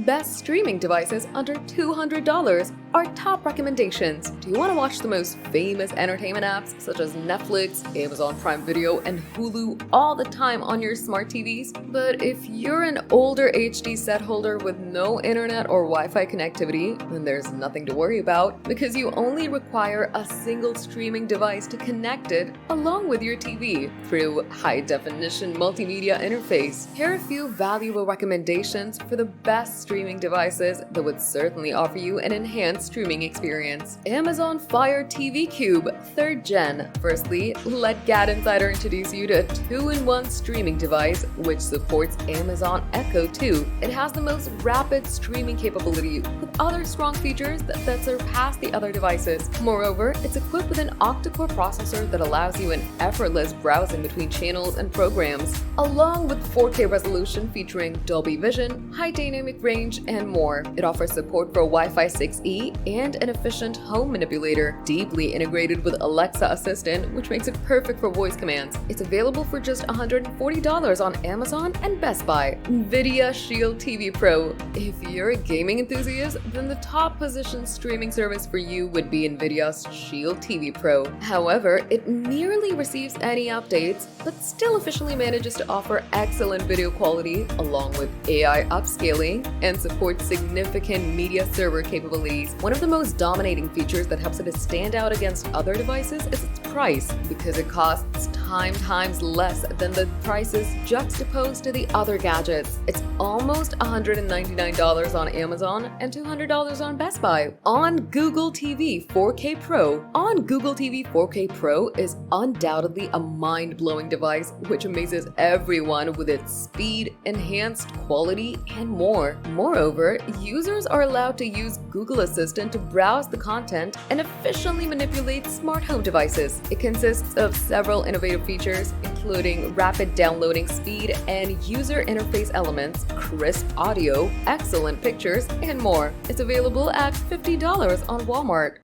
Best streaming devices under $200 are top recommendations. Do you want to watch the most famous entertainment apps such as Netflix, Amazon Prime Video, and Hulu all the time on your smart TVs? But if you're an older HD set holder with no internet or Wi-Fi connectivity, then there's nothing to worry about because you only require a single streaming device to connect it along with your TV through high-definition multimedia interface. Here are a few valuable recommendations for the best streaming devices that would certainly offer you an enhanced streaming experience. Amazon Fire TV Cube 3rd Gen. Firstly, let GadInsider introduce you to a 2-in-1 streaming device which supports Amazon Echo 2. It has the most rapid streaming capability with other strong features that surpass the other devices. Moreover, it's equipped with an octa-core processor that allows you an effortless browsing between channels and programs, along with 4K resolution featuring Dolby Vision, high dynamic range, and more. It offers support for Wi-Fi 6E and an efficient home manipulator, deeply integrated with Alexa Assistant, which makes it perfect for voice commands. It's available for just $140 on Amazon and Best Buy. NVIDIA Shield TV Pro. If you're a gaming enthusiast, then the top position streaming service for you would be NVIDIA's Shield TV Pro. However, it rarely receives any updates, but still efficiently manages to offer excellent video quality along with AI upscaling and supports significant media server capabilities. One of the most dominating features that helps it stand out against other devices is its price, because it costs 10 times less than the prices juxtaposed to the other gadgets. It's almost $199 on Amazon and $200 on Best Buy. On Google TV 4K Pro. On Google TV 4K Pro is undoubtedly a mind-blowing device which amazes everyone with its speed, enhanced quality, and more. Moreover, users are allowed to use Google Assistant to browse the content and efficiently manipulate smart home devices. It consists of several innovative features, including rapid downloading speed and user interface elements, crisp audio, excellent pictures, and more. It's available at $50 on Walmart.